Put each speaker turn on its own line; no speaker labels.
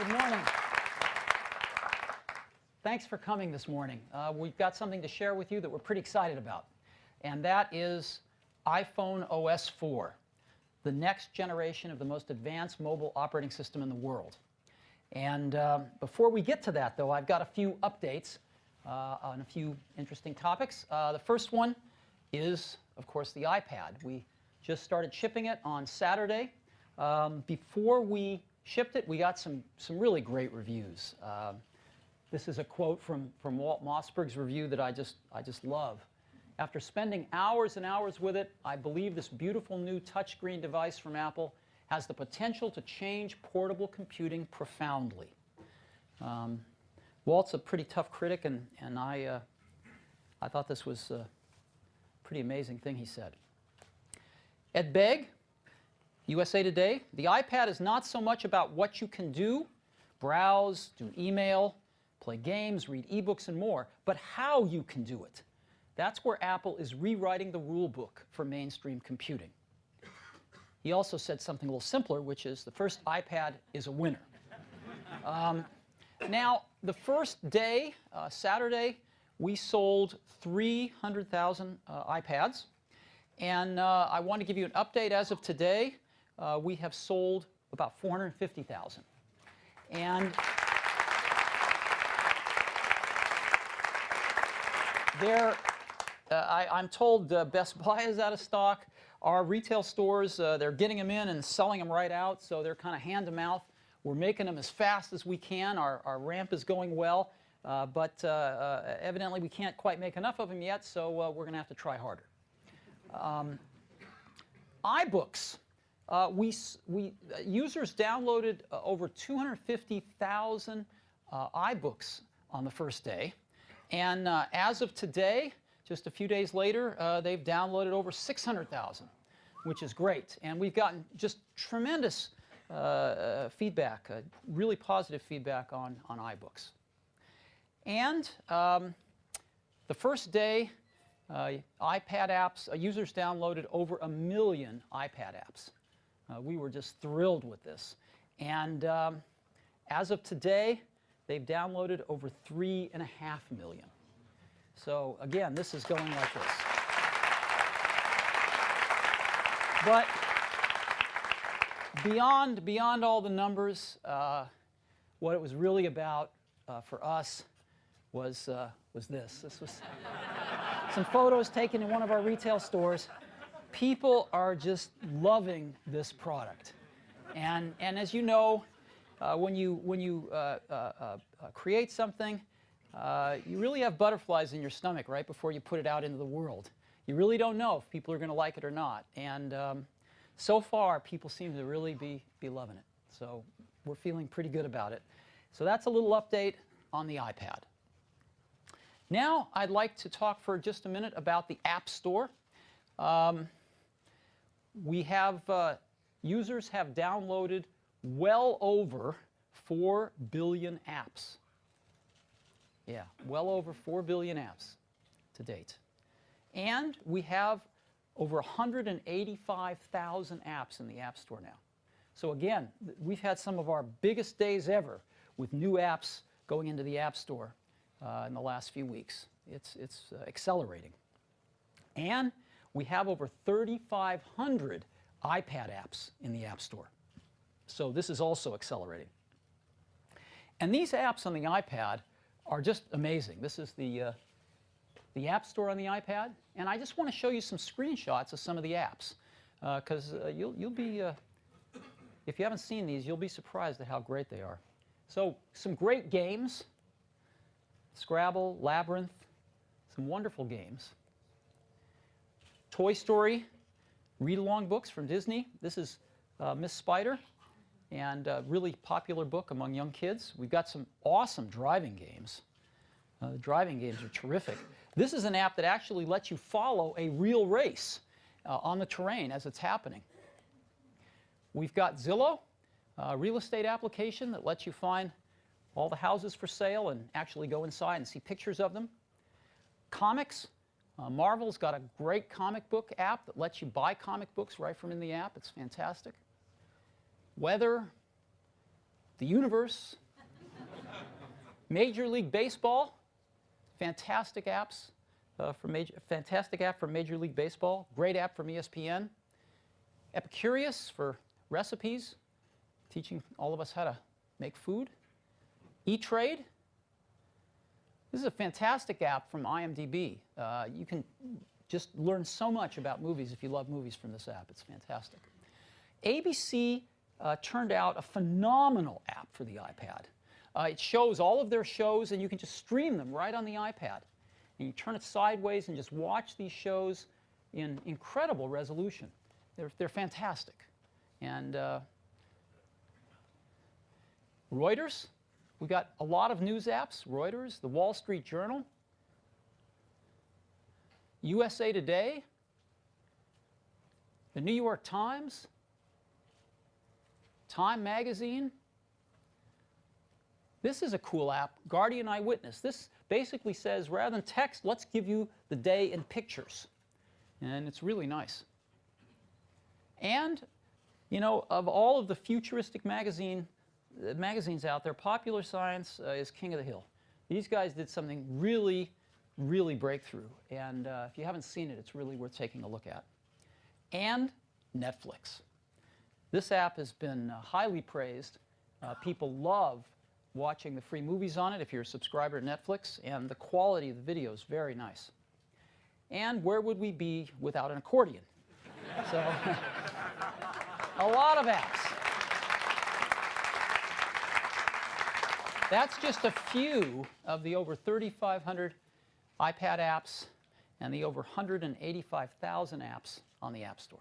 Good morning. Thanks for coming this morning. We've got something to share with you that we're pretty excited about, and that is iPhone OS 4, the next generation of the most advanced mobile operating system in the world. And before we get to that, though, I've got a few updates on a few interesting topics. The first one is, of course, the iPad. We just started shipping it on Saturday. Before we shipped it, we got some really great reviews. This is a quote from Walt Mossberg's review that I just love. After spending hours and hours with it, I believe this beautiful new touchscreen device from Apple has the potential to change portable computing profoundly. Walt's a pretty tough critic, and I thought this was a pretty amazing thing he said. Ed Begg, USA Today, the iPad is not so much about what you can do, browse, do email, play games, read ebooks, and more, but how you can do it. That's where Apple is rewriting the rule book for mainstream computing. He also said something a little simpler, which is the first iPad is a winner. Now, the first day, Saturday, we sold 300,000 iPads. And I want to give you an update. As of today, we have sold about 450,000. And I'm told Best Buy is out of stock. Our retail stores, they're getting them in and selling them right out, so they're kind of hand to mouth. We're making them as fast as we can. Our ramp is going well, but evidently we can't quite make enough of them yet, so we're going to have to try harder. iBooks. Users downloaded over 250,000 iBooks on the first day. And as of today, just a few days later, they've downloaded over 600,000, which is great. And we've gotten just tremendous feedback, really positive feedback on iBooks. And the first day, iPad apps, users downloaded over 1 million iPad apps. We were just thrilled with this. And as of today, they've downloaded over 3.5 million. So again, this is going like this. But beyond all the numbers, what it was really about for us was this. This was some photos taken in one of our retail stores. People are just loving this product. And as you know, when you create something, you really have butterflies in your stomach right before you put it out into the world. You really don't know if people are going to like it or not. And so far, people seem to really be loving it. So we're feeling pretty good about it. So that's a little update on the iPad. Now I'd like to talk for just a minute about the App Store. Users have downloaded well over 4 billion apps. Yeah, well over 4 billion apps to date. And we have over 185,000 apps in the App Store now. So again, we've had some of our biggest days ever with new apps going into the App Store in the last few weeks. It's accelerating. And we have over 3,500 iPad apps in the App Store. So this is also accelerating. And these apps on the iPad are just amazing. This is the App Store on the iPad. And I just want to show you some screenshots of some of the apps. Because you'll be, if you haven't seen these, you'll be surprised at how great they are. So some great games. Scrabble, Labyrinth, some wonderful games. Toy Story, read-along books from Disney. This is Miss Spider, and a really popular book among young kids. We've got some awesome driving games. The driving games are terrific. This is an app that actually lets you follow a real race on the terrain as it's happening. We've got Zillow, a real estate application that lets you find all the houses for sale and actually go inside and see pictures of them. Comics. Marvel's got a great comic book app that lets you buy comic books right from in the app. It's fantastic. Weather, the universe. Major League Baseball, fantastic apps. Fantastic app for Major League Baseball. Great app from ESPN. Epicurious for recipes, teaching all of us how to make food. E-Trade. This is a fantastic app from IMDb. You can just learn so much about movies if you love movies from this app. It's fantastic. ABC turned out a phenomenal app for the iPad. It shows all of their shows, and you can just stream them right on the iPad. And you turn it sideways and just watch these shows in incredible resolution. They're fantastic. And Reuters, we got a lot of news apps. Reuters, the Wall Street Journal, USA Today, the New York Times, Time Magazine. This is a cool app, Guardian Eyewitness. This basically says, rather than text, let's give you the day in pictures. And it's really nice. And, you know, of all of the futuristic magazines out there, Popular Science is king of the hill. These guys did something really, really breakthrough. And if you haven't seen it, it's really worth taking a look at. And Netflix. This app has been highly praised. People love watching the free movies on it if you're a subscriber to Netflix, and the quality of the video is very nice. And where would we be without an accordion? So, a lot of apps. That's just a few of the over 3,500 iPad apps and the over 185,000 apps on the App Store.